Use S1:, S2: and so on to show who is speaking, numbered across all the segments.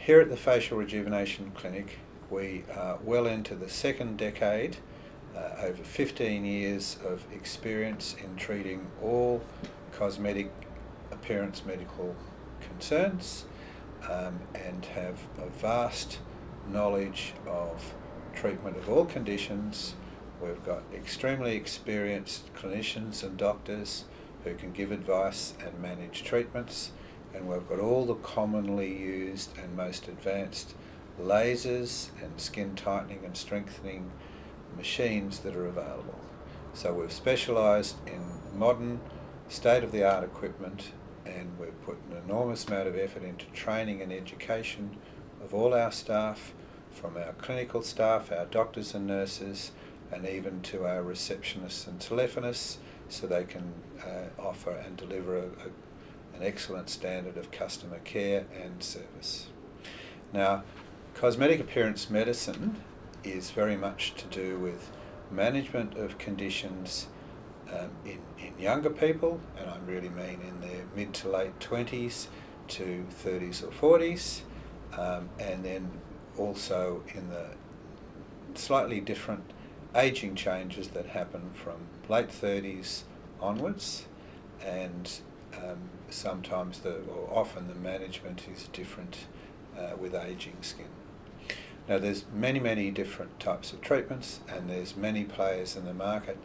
S1: Here at the Facial Rejuvenation Clinic, we are well into the second decade, over 15 years of experience in treating all cosmetic appearance medical concerns, and have a vast knowledge of treatment of all conditions. We've got extremely experienced clinicians and doctors who can give advice and manage treatments, and we've got all the commonly used and most advanced lasers and skin tightening and strengthening machines that are available. So we've specialised in modern state-of-the-art equipment, and we've put an enormous amount of effort into training and education of all our staff, from our clinical staff, our doctors and nurses, and even to our receptionists and telephonists, so they can offer and deliver an excellent standard of customer care and service. Now, cosmetic appearance medicine is very much to do with management of conditions in younger people, and I really mean in their mid to late 20s to 30s or 40s, and then also in the slightly different aging changes that happen from late 30s onwards, and sometimes or often the management is different with aging skin. Now, there's many different types of treatments, and there's many players in the market,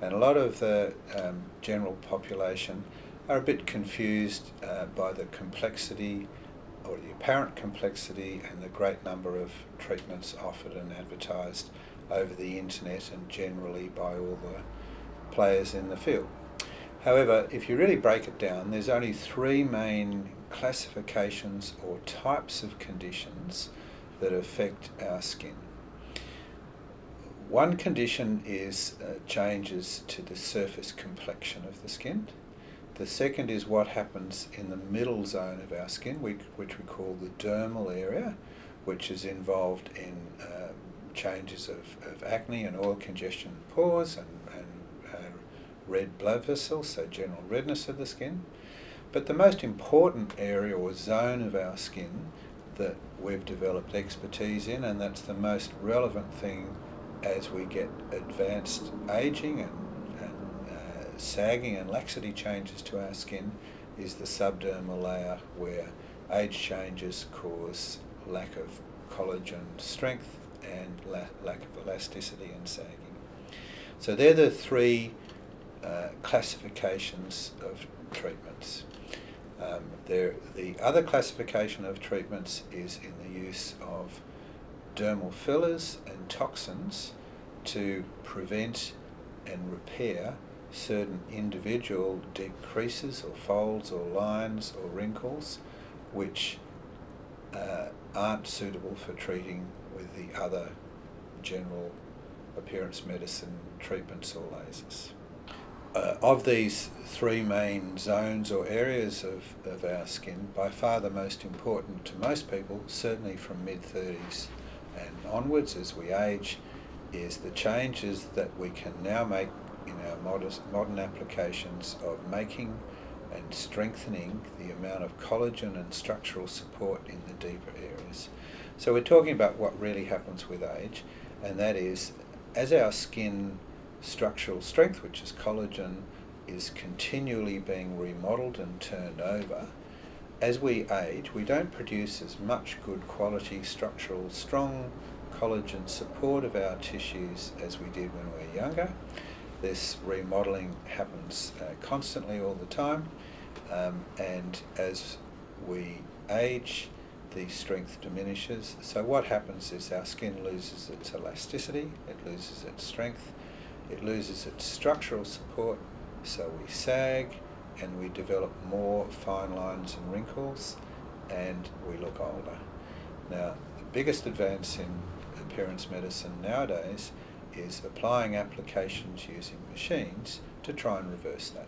S1: and a lot of the general population are a bit confused by the complexity, or the apparent complexity, and the great number of treatments offered and advertised over the internet and generally by all the players in the field. However, if you really break it down, there's only three main classifications or types of conditions that affect our skin. One condition is changes to the surface complexion of the skin. The second is what happens in the middle zone of our skin, which we call the dermal area, which is involved in changes of acne and oil congestion in pores and red blood vessels, so general redness of the skin. But the most important area or zone of our skin that we've developed expertise in, and that's the most relevant thing as we get advanced aging and sagging and laxity changes to our skin, is the subdermal layer, where age changes cause lack of collagen strength and lack of elasticity and sagging. So they're the three classifications of treatments. The other classification of treatments is in the use of dermal fillers and toxins to prevent and repair certain individual deep creases or folds or lines or wrinkles which aren't suitable for treating with the other general appearance medicine treatments or lasers. Of these three main zones or areas of our skin, by far the most important to most people, certainly from mid-30s and onwards as we age, is the changes that we can now make in our modern applications of making and strengthening the amount of collagen and structural support in the deeper areas. So we're talking about what really happens with age, and that is, as our skin structural strength, which is collagen, is continually being remodeled and turned over, as we age, we don't produce as much good quality structural strong collagen support of our tissues as we did when we were younger. This remodeling happens constantly all the time, and as we age, the strength diminishes. So what happens is our skin loses its elasticity, it loses its strength, it loses its structural support, so we sag and we develop more fine lines and wrinkles, and we look older. Now, the biggest advance in appearance medicine nowadays is applying applications using machines to try and reverse that.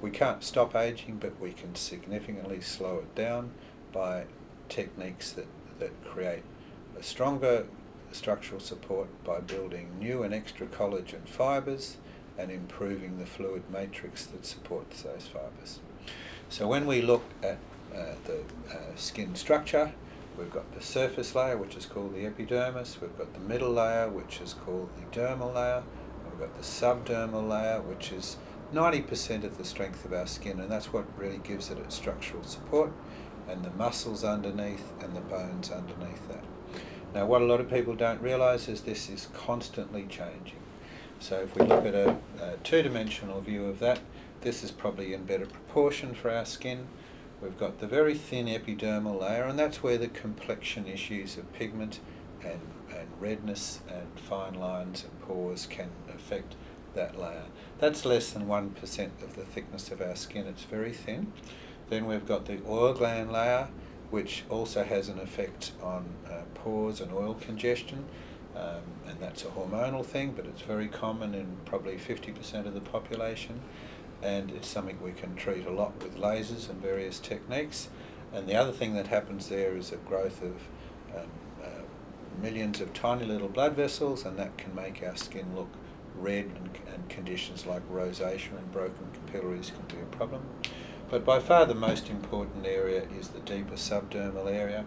S1: We can't stop aging, but we can significantly slow it down by techniques that create a stronger structural support by building new and extra collagen fibres and improving the fluid matrix that supports those fibres. So when we look at the skin structure, We've got the surface layer, which is called the epidermis. We've got the middle layer, which is called the dermal layer. And we've got the subdermal layer, which is 90% of the strength of our skin, and that's what really gives it its structural support, and the muscles underneath and the bones underneath that. Now, what a lot of people don't realise is this is constantly changing. So if we look at a two-dimensional view of that, this is probably in better proportion for our skin. We've got the very thin epidermal layer, and that's where the complexion issues of pigment and redness and fine lines and pores can affect that layer. That's less than 1% of the thickness of our skin. It's very thin. Then we've got the oil gland layer, which also has an effect on pores and oil congestion, and that's a hormonal thing, but it's very common in probably 50% of the population, and it's something we can treat a lot with lasers and various techniques. And the other thing that happens there is a growth of millions of tiny little blood vessels, and that can make our skin look red, and conditions like rosacea and broken capillaries can be a problem. But by far the most important area is the deeper subdermal area,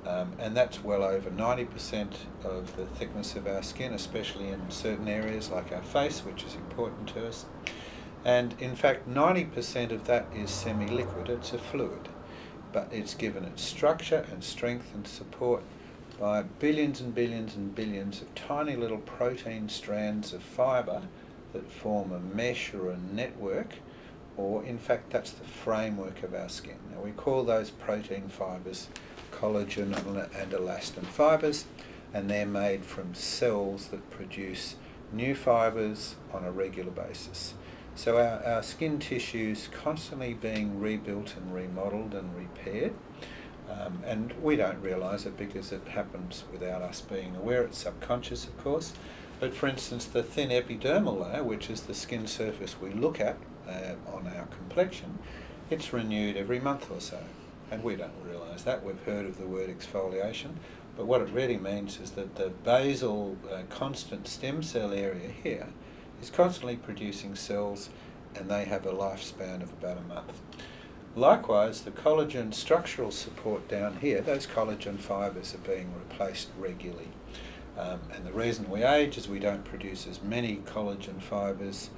S1: and that's well over 90% of the thickness of our skin, especially in certain areas like our face, which is important to us. And in fact 90% of that is semi-liquid. It's a fluid, but it's given its structure and strength and support by billions and billions and billions of tiny little protein strands of fibre that form a mesh or a network, or in fact that's the framework of our skin. Now we call those protein fibres collagen and elastin fibres, and they're made from cells that produce new fibres on a regular basis. So our skin tissue is constantly being rebuilt and remodelled and repaired. And we don't realise it because it happens without us being aware. It's subconscious, of course. But for instance, the thin epidermal layer, which is the skin surface we look at on our complexion, it's renewed every month or so. And we don't realise that. We've heard of the word exfoliation. But what it really means is that the basal constant stem cell area here is constantly producing cells, and they have a lifespan of about a month. Likewise, the collagen structural support down here, those collagen fibres are being replaced regularly. And the reason we age is we don't produce as many collagen fibres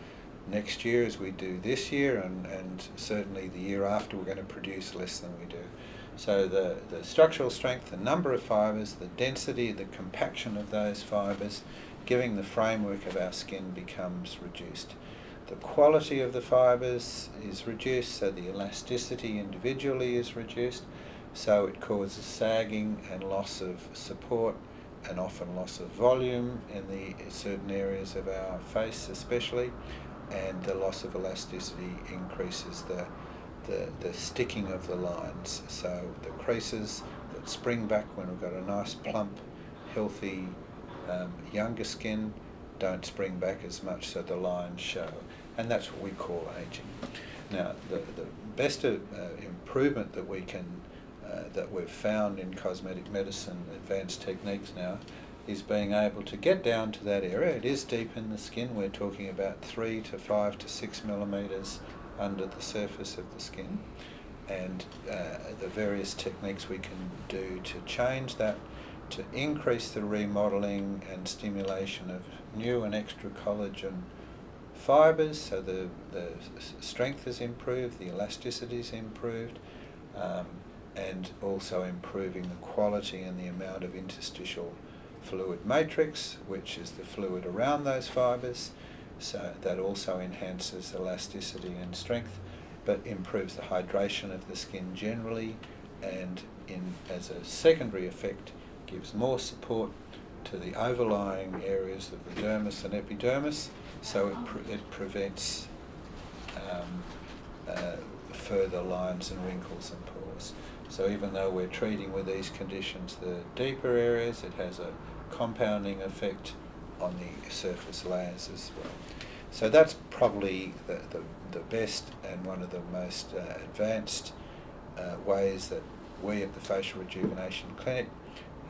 S1: next year as we do this year, and certainly the year after we're going to produce less than we do. So the structural strength, the number of fibres, the density, the compaction of those fibres, giving the framework of our skin becomes reduced. The quality of the fibres is reduced, so the elasticity individually is reduced, so it causes sagging and loss of support, and often loss of volume in the certain areas of our face especially, and the loss of elasticity increases the sticking of the lines. So the creases that spring back when we've got a nice plump, healthy, younger skin don't spring back as much, so the lines show. And that's what we call aging. Now, the best improvement that we can, that we've found in cosmetic medicine, advanced techniques now, is being able to get down to that area. It is deep in the skin. We're talking about 3 to 5 to 6 millimetres under the surface of the skin. And the various techniques we can do to change that, to increase the remodelling and stimulation of new and extra collagen fibres, so the strength is improved, the elasticity is improved, and also improving the quality and the amount of interstitial fluid matrix, which is the fluid around those fibres. So that also enhances elasticity and strength, but improves the hydration of the skin generally, and as a secondary effect gives more support to the overlying areas of the dermis and epidermis, so it prevents further lines and wrinkles and pores. So even though we're treating with these conditions the deeper areas, it has a compounding effect on the surface layers as well. So that's probably the best and one of the most advanced ways that we at the Facial Rejuvenation Clinic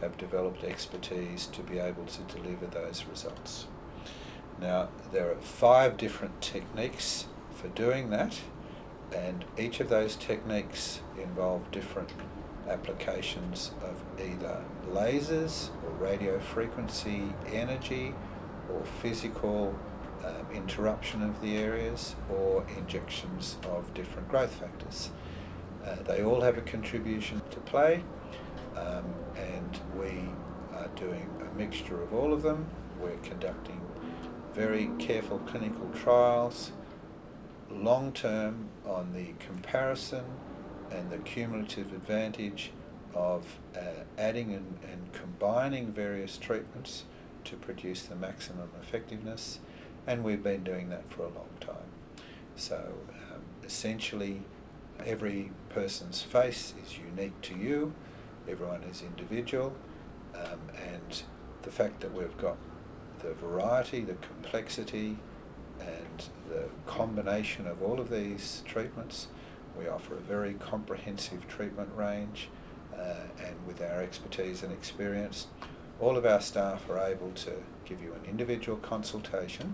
S1: have developed expertise to be able to deliver those results. Now, there are 5 different techniques for doing that, and each of those techniques involve different applications of either lasers or radio frequency energy or physical interruption of the areas or injections of different growth factors. They all have a contribution to play, and we are doing a mixture of all of them. We're conducting very careful clinical trials, long-term, on the comparison and the cumulative advantage of adding and combining various treatments to produce the maximum effectiveness, and we've been doing that for a long time. So essentially, every person's face is unique to you, everyone is individual, and the fact that we've got the variety, the complexity, and the combination of all of these treatments, we offer a very comprehensive treatment range, and with our expertise and experience, all of our staff are able to give you an individual consultation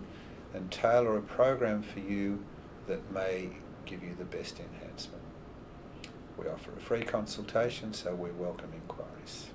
S1: and tailor a program for you that may give you the best enhancement. We offer a free consultation, so we welcome inquiries.